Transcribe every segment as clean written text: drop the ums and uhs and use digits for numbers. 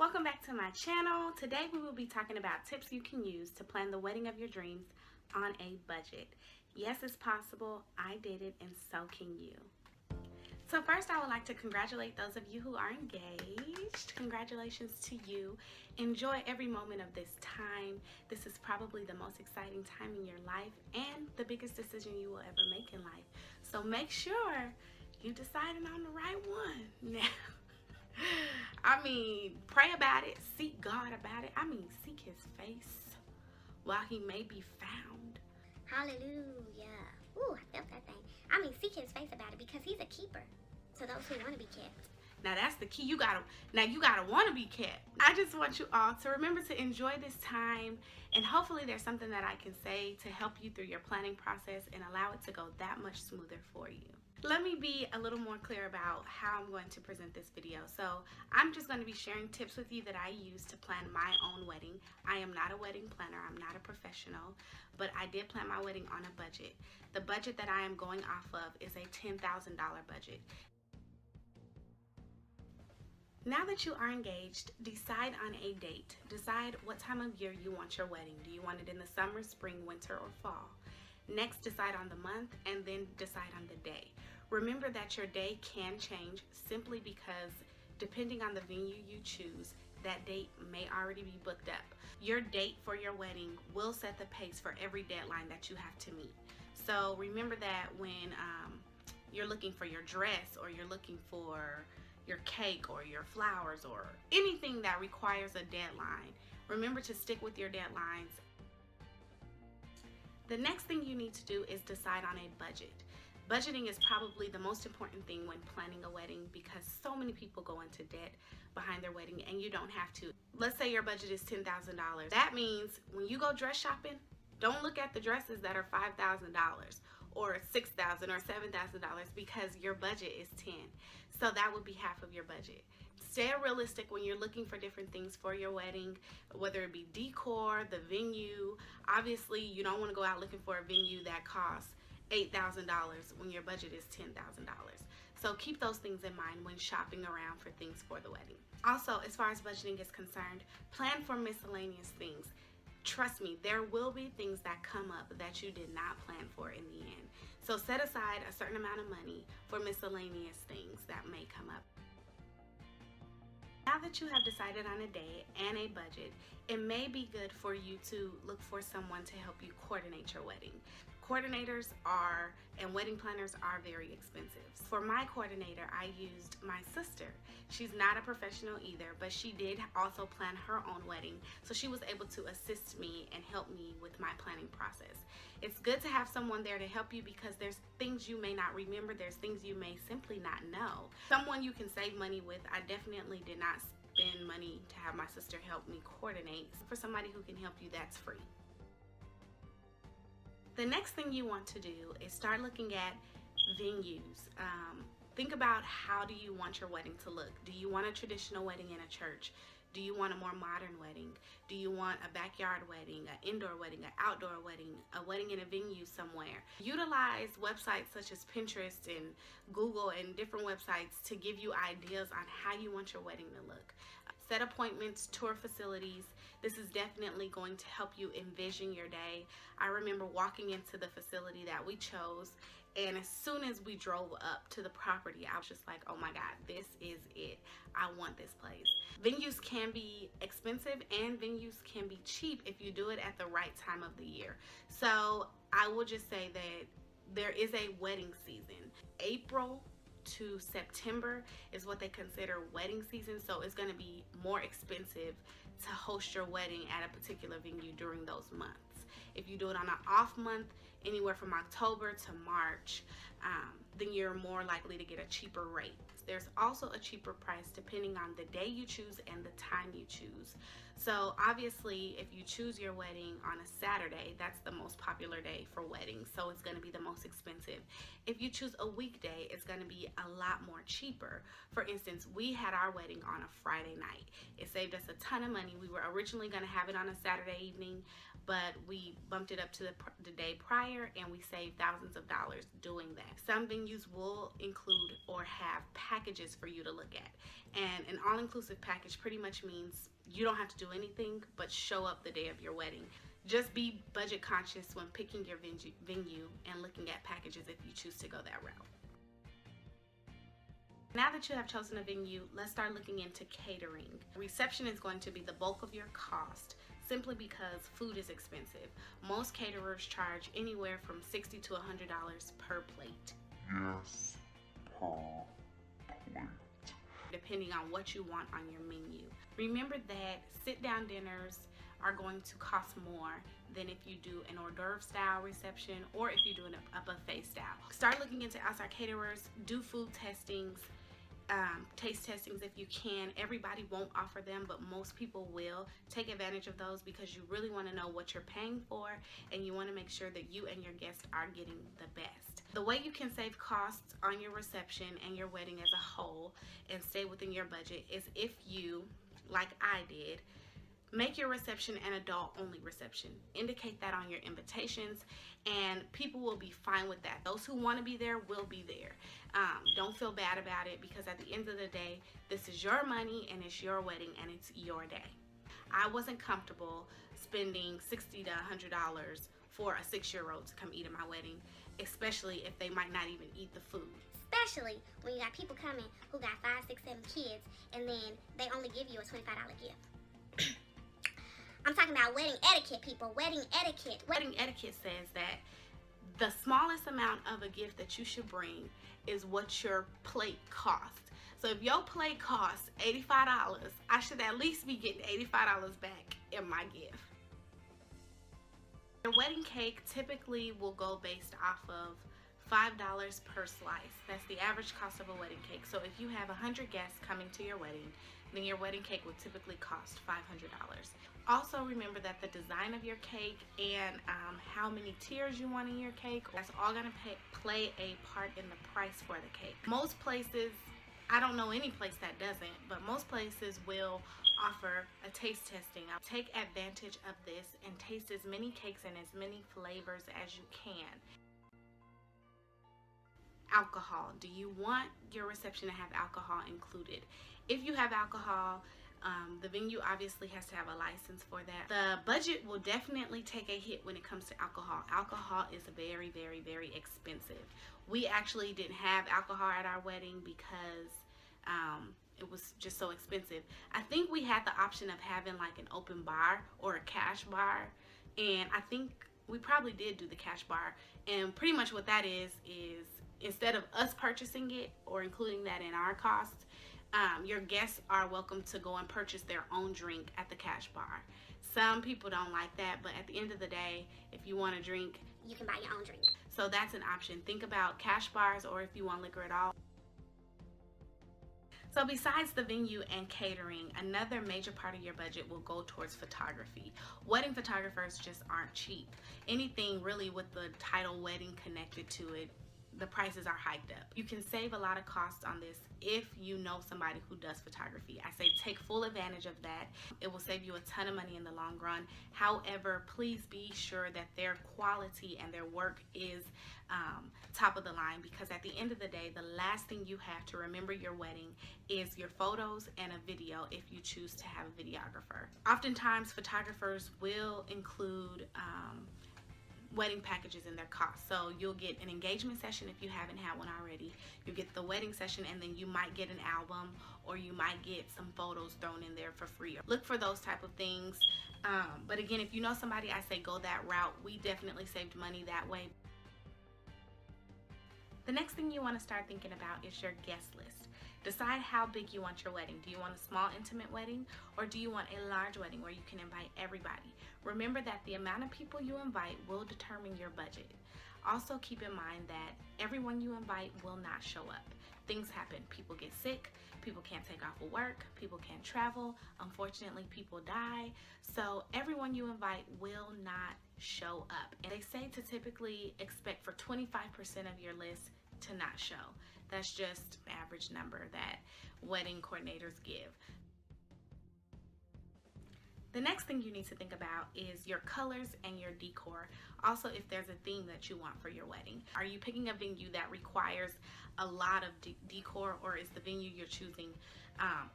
Welcome back to my channel. Today we will be talking about tips you can use to plan the wedding of your dreams on a budget. Yes, it's possible. I did it, and so can you. So first, I would like to congratulate those of you who are engaged. Congratulations to you. Enjoy every moment of this time. This is probably the most exciting time in your life and the biggest decision you will ever make in life. So make sure you decided on the right one. Now, pray about it, seek God about it. Seek his face while he may be found. Hallelujah. Ooh, I felt that thing. Seek his face about it because he's a keeper to those who want to be kept. Now that's the key. You gotta want to be kept. I just want you all to remember to enjoy this time, and hopefully there's something that I can say to help you through your planning process and allow it to go that much smoother for you. Let me be a little more clear about how I'm going to present this video. So I'm just going to be sharing tips with you that I use to plan my own wedding. I am not a wedding planner. I'm not a professional, but I did plan my wedding on a budget. The budget that I am going off of is a $10,000 budget. Now that you are engaged, decide on a date. Decide what time of year you want your wedding. Do you want it in the summer, spring, winter, or fall? Next, decide on the month, and then decide on the day. Remember that your day can change simply because depending on the venue you choose, that date may already be booked up. Your date for your wedding will set the pace for every deadline that you have to meet. So remember that when you're looking for your dress, or you're looking for your cake or your flowers or anything that requires a deadline, remember to stick with your deadlines. The next thing you need to do is decide on a budget. Budgeting is probably the most important thing when planning a wedding because so many people go into debt behind their wedding and you don't have to. Let's say your budget is $10,000. That means when you go dress shopping, don't look at the dresses that are $5,000 or $6,000 or $7,000 because your budget is $10,000. So that would be half of your budget. Stay realistic when you're looking for different things for your wedding, whether it be decor, the venue. Obviously, you don't want to go out looking for a venue that costs $8,000 when your budget is $10,000. So keep those things in mind when shopping around for things for the wedding. Also, as far as budgeting is concerned, plan for miscellaneous things. Trust me, there will be things that come up that you did not plan for in the end. So set aside a certain amount of money for miscellaneous things that may come up. Now that you have decided on a day and a budget, it may be good for you to look for someone to help you coordinate your wedding. Coordinators and wedding planners are very expensive. For my coordinator, I used my sister. She's not a professional either, but she did also plan her own wedding, so she was able to assist me and help me with my planning process. It's good to have someone there to help you because there's things you may not remember, there's things you may simply not know. Someone you can save money with. I definitely did not spend money to have my sister help me coordinate. For somebody who can help you, that's free. The next thing you want to do is start looking at venues. Think about, how do you want your wedding to look? Do you want a traditional wedding in a church? Do you want a more modern wedding? Do you want a backyard wedding, an indoor wedding, an outdoor wedding, a wedding in a venue somewhere? Utilize websites such as Pinterest and Google and different websites to give you ideas on how you want your wedding to look. Set appointments, tour facilities. This is definitely going to help you envision your day. I remember walking into the facility that we chose, and as soon as we drove up to the property, I was just like, oh my God, this is it. I want this place. Venues can be expensive and venues can be cheap if you do it at the right time of the year. So I will just say that there is a wedding season. April to September is what they consider wedding season, so it's going to be more expensive to host your wedding at a particular venue during those months. If you do it on an off month, anywhere from October to March, then you're more likely to get a cheaper rate. There's also a cheaper price depending on the day you choose and the time you choose. So obviously, if you choose your wedding on a Saturday, that's the most popular day for weddings, so it's going to be the most expensive. If you choose a weekday, it's going to be a lot more cheaper. For instance, we had our wedding on a Friday night. It saved us a ton of money. We were originally going to have it on a Saturday evening, but we bumped it up to the day prior, and we saved thousands of dollars doing that. Some venues will include or have packages for you to look at. And an all-inclusive package pretty much means you don't have to do anything but show up the day of your wedding. Just be budget conscious when picking your venue and looking at packages if you choose to go that route. Now that you have chosen a venue, let's start looking into catering. Reception is going to be the bulk of your cost, simply because food is expensive. Most caterers charge anywhere from $60 to $100 per plate. Yes, per plate. Depending on what you want on your menu. Remember that sit-down dinners are going to cost more than if you do an hors d'oeuvre style reception or if you do a buffet style. Start looking into outside caterers, do food testings, taste testings if you can. Everybody won't offer them, but most people will. Take advantage of those because you really want to know what you're paying for and you want to make sure that you and your guests are getting the best. The way you can save costs on your reception and your wedding as a whole and stay within your budget is if you, like I did, make your reception an adult-only reception. Indicate that on your invitations, and people will be fine with that. Those who want to be there will be there. Don't feel bad about it because at the end of the day, this is your money and it's your wedding and it's your day. I wasn't comfortable spending $60 to $100 for a 6-year-old to come eat at my wedding, especially if they might not even eat the food. Especially when you got people coming who got 5, 6, 7 kids, and then they only give you a $25 gift. I'm talking about wedding etiquette, people. Wedding etiquette. Wedding etiquette says that the smallest amount of a gift that you should bring is what your plate costs. So if your plate costs $85, I should at least be getting $85 back in my gift. Your wedding cake typically will go based off of $5 per slice. That's the average cost of a wedding cake. So if you have 100 guests coming to your wedding, then your wedding cake would typically cost $500. Also remember that the design of your cake and how many tiers you want in your cake, that's all going to play a part in the price for the cake. Most places, I don't know any place that doesn't, but most places will offer a taste testing. Take advantage of this and taste as many cakes and as many flavors as you can. Alcohol. Do you want your reception to have alcohol included? If you have alcohol, the venue obviously has to have a license for that. The budget will definitely take a hit when it comes to alcohol. Alcohol is very, very, very expensive. We actually didn't have alcohol at our wedding because it was just so expensive. I think we had the option of having like an open bar or a cash bar, and I think we probably did do the cash bar. And pretty much what that is instead of us purchasing it or including that in our costs, your guests are welcome to go and purchase their own drink at the cash bar. Some people don't like that, but at the end of the day, if you want a drink, You can buy your own drink. so that's an option. Think about cash bars or if you want liquor at all. So besides the venue and catering, another major part of your budget will go towards photography. Wedding photographers just aren't cheap. Anything really with the title wedding connected to it, the prices are hiked up. You can save a lot of costs on this if you know somebody who does photography. I say take full advantage of that. It will save you a ton of money in the long run. However, please be sure that their quality and their work is top of the line, because at the end of the day, the last thing you have to remember your wedding is your photos and a video if you choose to have a videographer. Oftentimes, photographers will include wedding packages in their cost. So you'll get an engagement session if you haven't had one already. You get the wedding session, and then you might get an album or you might get some photos thrown in there for free. Look for those type of things. But again, if you know somebody, I say go that route. We definitely saved money that way. The next thing you want to start thinking about is your guest list. Decide how big you want your wedding. Do you want a small, intimate wedding, or do you want a large wedding where you can invite everybody? Remember that the amount of people you invite will determine your budget. Also keep in mind that everyone you invite will not show up. Things happen. People get sick. People can't take off of work. People can't travel. Unfortunately, people die. So everyone you invite will not show up. And they say to typically expect for 25% of your list to not show. That's just the average number that wedding coordinators give. The next thing you need to think about is your colors and your decor. Also, if there's a theme that you want for your wedding. Are you picking a venue that requires a lot of decor, or is the venue you're choosing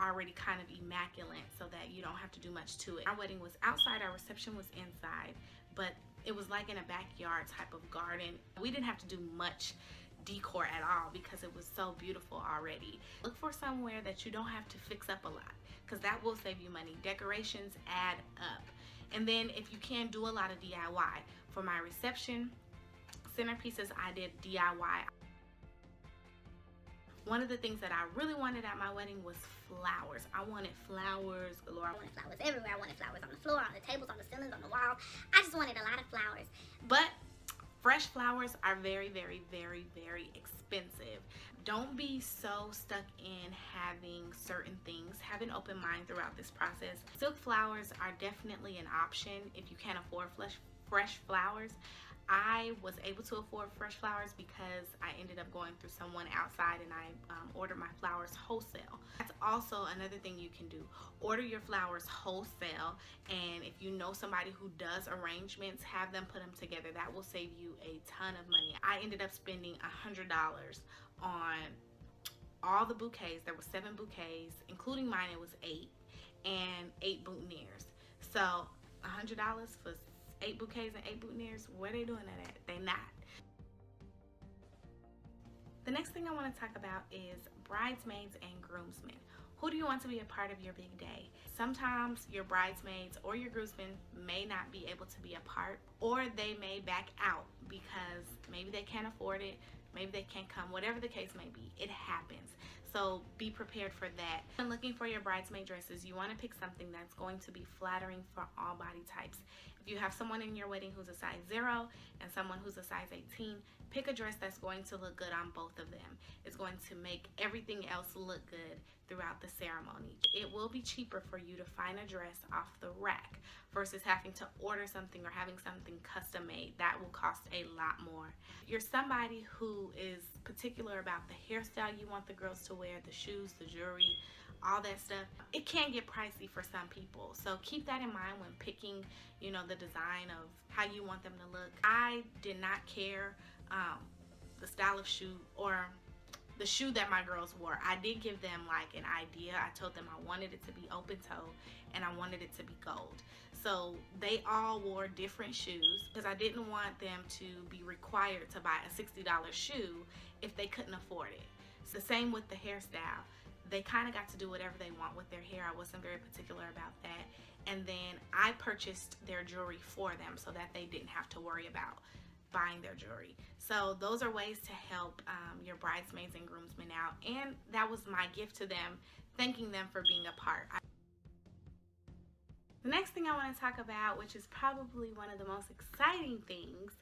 already kind of immaculate so that you don't have to do much to it? Our wedding was outside, our reception was inside, but it was like in a backyard type of garden. We didn't have to do much decor at all because it was so beautiful already. Look for somewhere that you don't have to fix up a lot, because that will save you money. Decorations add up. And then if you can, do a lot of DIY. For my reception centerpieces, I did DIY. One of the things that I really wanted at my wedding was flowers. I wanted flowers galore. I wanted flowers everywhere. I wanted flowers on the floor, on the tables, on the ceilings, on the walls. I just wanted a lot of flowers. But fresh flowers are very, very, very, very expensive. Don't be so stuck in having certain things. Have an open mind throughout this process. Silk flowers are definitely an option if you can't afford fresh flowers. I was able to afford fresh flowers because I ended up going through someone outside and I ordered my flowers wholesale. That's also another thing you can do. Order your flowers wholesale, and if you know somebody who does arrangements, have them put them together. That will save you a ton of money. I ended up spending $100 on all the bouquets. There were 7 bouquets, including mine. It was 8, and 8 boutonnieres. So $100 for 8 bouquets and 8 boutonnieres, where they doing that at? They not. The next thing I want to talk about is bridesmaids and groomsmen. Who do you want to be a part of your big day? Sometimes your bridesmaids or your groomsmen may not be able to be a part, or they may back out because maybe they can't afford it, maybe they can't come, whatever the case may be. It happens. So be prepared for that. When looking for your bridesmaid dresses, you want to pick something that's going to be flattering for all body types. If you have someone in your wedding who's a size 0 and someone who's a size 18, pick a dress that's going to look good on both of them. It's going to make everything else look good throughout the ceremony. It will be cheaper for you to find a dress off the rack versus having to order something or having something custom made. That will cost a lot more. If you're somebody who is particular about the hairstyle you want the girls to wear, the shoes, the jewelry, all that stuff, it can get pricey for some people. So keep that in mind when picking, you know, the design of how you want them to look. I did not care the style of shoe or the shoe that my girls wore. I did give them like an idea. I told them I wanted it to be open toe and I wanted it to be gold. So they all wore different shoes because I didn't want them to be required to buy a $60 shoe if they couldn't afford it. It's the same with the hairstyle. They kind of got to do whatever they want with their hair. I wasn't very particular about that. And then I purchased their jewelry for them so that they didn't have to worry about buying their jewelry. So those are ways to help your bridesmaids and groomsmen out. And that was my gift to them, thanking them for being a part. The next thing I want to talk about, which is probably one of the most exciting things,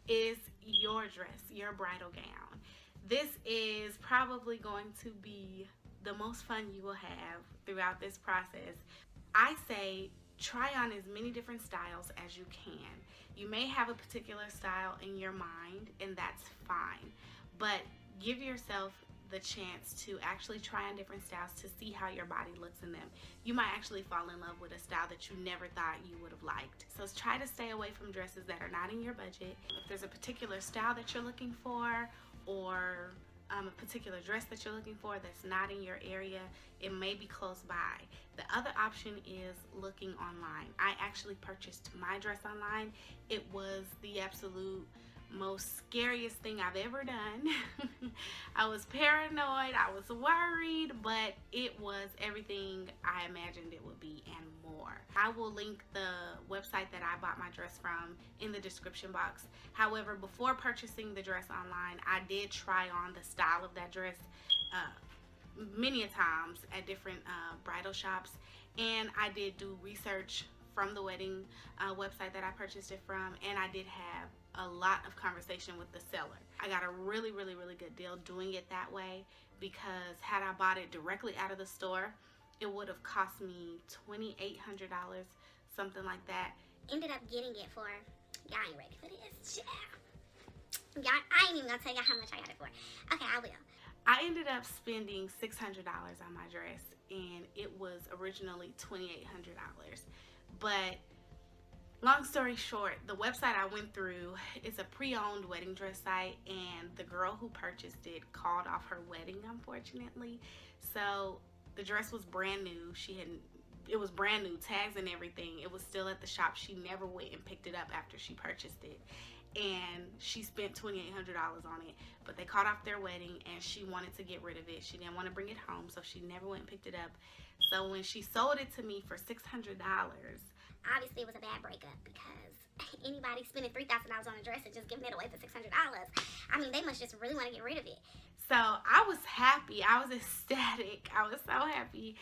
is your dress, your bridal gown. This is probably going to be the most fun you will have throughout this process. I say try on as many different styles as you can. You may have a particular style in your mind, and that's fine, but give yourself the chance to actually try on different styles to see how your body looks in them. You might actually fall in love with a style that you never thought you would have liked. So try to stay away from dresses that are not in your budget. If there's a particular style that you're looking for, or a particular dress that you're looking for that's not in your area, it may be close by. The other option is looking online. I actually purchased my dress online. It was the absolute most scariest thing I've ever done. I was paranoid, I was worried, but it was everything I imagined it would be and more. I will link the website that I bought my dress from in the description box. However, before purchasing the dress online, I did try on the style of that dress many a times at different bridal shops, and I did do research from the wedding website that I purchased it from, and I did have a lot of conversation with the seller. I got a really good deal doing it that way, because had I bought it directly out of the store, it would have cost me $2,800, something like that. Ended up getting it for, y'all ain't ready for this, y'all. I ain't even gonna tell you how much I got it for. Okay, I will. I ended up spending $600 on my dress, and it was originally $2,800. But long story short, the website I went through is a pre-owned wedding dress site, and the girl who purchased it called off her wedding, unfortunately. So the dress was brand new. It was brand new, tags and everything. It was still at the shop. She never went and picked it up after she purchased it. And she spent $2,800 on it, but they called off their wedding and she wanted to get rid of it. She didn't want to bring it home, so she never went and picked it up. So when she sold it to me for $600, obviously it was a bad breakup, because anybody spending $3,000 on a dress and just giving it away for $600, I mean, they must just really want to get rid of it. so I was happy. I was ecstatic. I was so happy.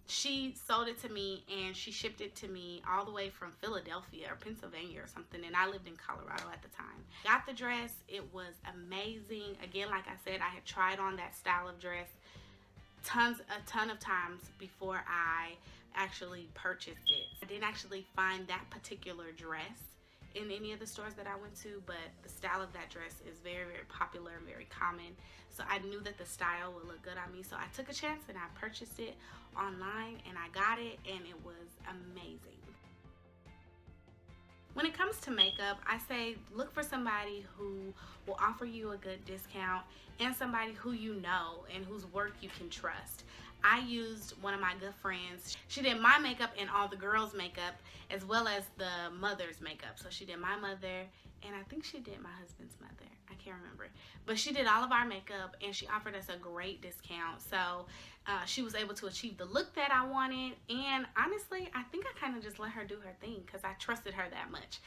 She sold it to me and she shipped it to me all the way from Philadelphia or Pennsylvania or something, and I lived in Colorado at the time. Got the dress. It was amazing. Again, like I said, I had tried on that style of dress a ton of times before I actually purchased it. I didn't actually find that particular dress in any of the stores that I went to, but the style of that dress is very, very popular and very common. So I knew that the style would look good on me. So I took a chance and I purchased it online, and I got it, and it was amazing. When it comes to makeup, I say look for somebody who will offer you a good discount and somebody who you know and whose work you can trust. I used one of my good friends. She did my makeup and all the girls' makeup, as well as the mother's makeup. So she did my mother, and I think she did my husband's mother. I can't remember. But she did all of our makeup, and she offered us a great discount. So she was able to achieve the look that I wanted. And honestly, I think I kind of just let her do her thing because I trusted her that much.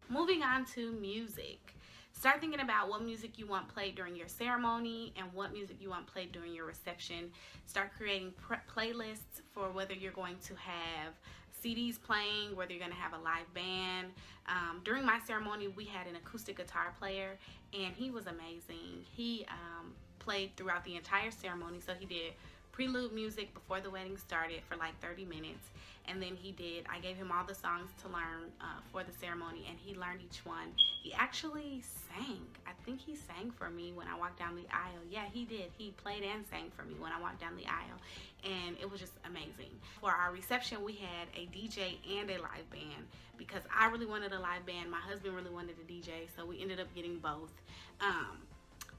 Moving on to music. Start thinking about what music you want played during your ceremony and what music you want played during your reception. Start creating playlists for whether you're going to have CDs playing, whether you're going to have a live band. During my ceremony, we had an acoustic guitar player, and he was amazing. He played throughout the entire ceremony, so he did prelude music before the wedding started for like 30 minutes, and then I gave him all the songs to learn for the ceremony, and he learned each one. He actually sang. I think he sang for me when I walked down the aisle. Yeah, he did. He played and sang for me when I walked down the aisle, and it was just amazing. For our reception, we had a DJ and a live band because I really wanted a live band. My husband really wanted a DJ, so we ended up getting both.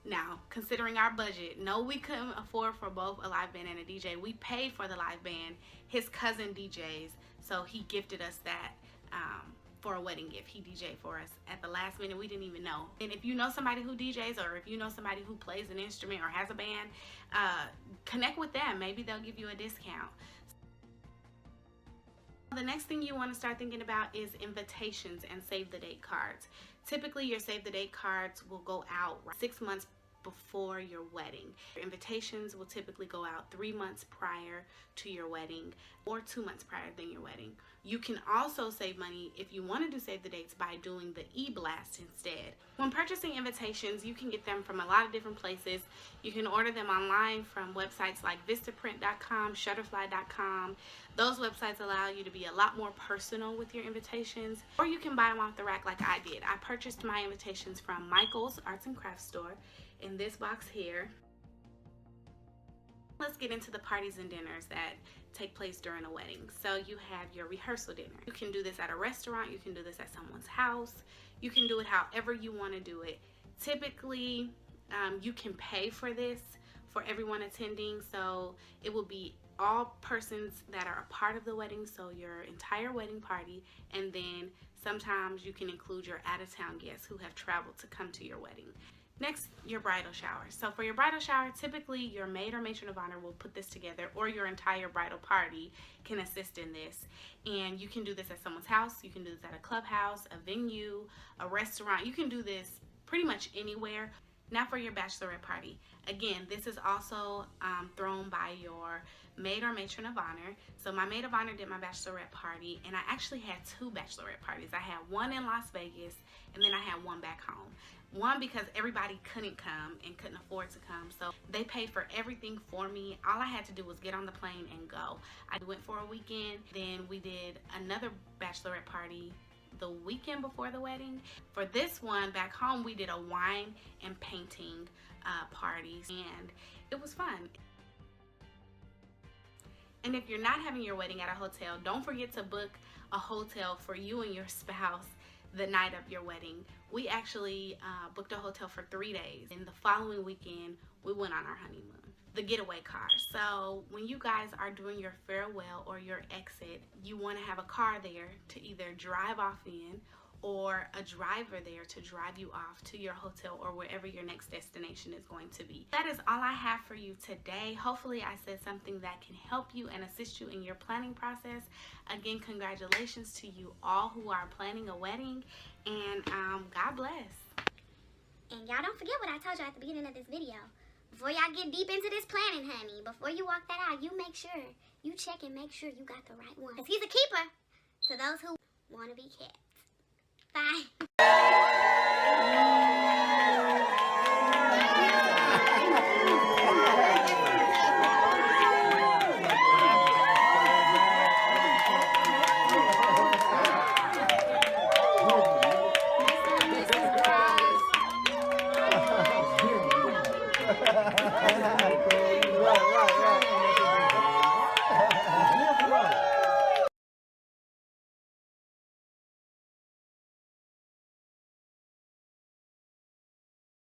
Now, considering our budget, no, we couldn't afford for both a live band and a DJ. We paid for the live band. His cousin DJs, so he gifted us that for a wedding gift. He DJ'd for us at the last minute. We didn't even know. And if you know somebody who DJs, or if you know somebody who plays an instrument or has a band, connect with them. Maybe they'll give you a discount. The next thing you want to start thinking about is invitations and save the date cards. Typically, your save the date cards will go out 6 months before your wedding. Your invitations will typically go out 3 months prior to your wedding or 2 months prior than your wedding. You can also save money if you want to do save the dates by doing the e-blast instead. When purchasing invitations, you can get them from a lot of different places. You can order them online from websites like vistaprint.com, shutterfly.com. Those websites allow you to be a lot more personal with your invitations, or you can buy them off the rack like I did. I purchased my invitations from Michael's Arts and Crafts store in this box here. Let's get into the parties and dinners that take place during a wedding. So you have your rehearsal dinner. You can do this at a restaurant, you can do this at someone's house, you can do it however you want to do it. Typically, you can pay for this for everyone attending, so it will be all persons that are a part of the wedding, so your entire wedding party, and then sometimes you can include your out-of-town guests who have traveled to come to your wedding. Next, your bridal shower. So for your bridal shower, typically your maid or matron of honor will put this together, or your entire bridal party can assist in this. And you can do this at someone's house, you can do this at a clubhouse, a venue, a restaurant. You can do this pretty much anywhere. Now for your bachelorette party. Again, this is also thrown by your maid or matron of honor. So my maid of honor did my bachelorette party, and I actually had 2 bachelorette parties. I had one in Las Vegas, and then I had one back home. One because everybody couldn't come and couldn't afford to come, so they paid for everything for me. All I had to do was get on the plane and go. I went for a weekend, then we did another bachelorette party the weekend before the wedding. For this one back home, we did a wine and painting party, and it was fun. And if you're not having your wedding at a hotel, don't forget to book a hotel for you and your spouse the night of your wedding. We actually booked a hotel for 3 days, and the following weekend we went on our honeymoon. The getaway car. So when you guys are doing your farewell or your exit, you want to have a car there to either drive off in, or a driver there to drive you off to your hotel or wherever your next destination is going to be. That is all I have for you today. Hopefully I said something that can help you and assist you in your planning process. Again, congratulations to you all who are planning a wedding, and God bless. And y'all don't forget what I told you at the beginning of this video. Before y'all get deep into this planning, honey, before you walk that out, you make sure, you check and make sure you got the right one. Because he's a keeper to those who want to be kept. Bye.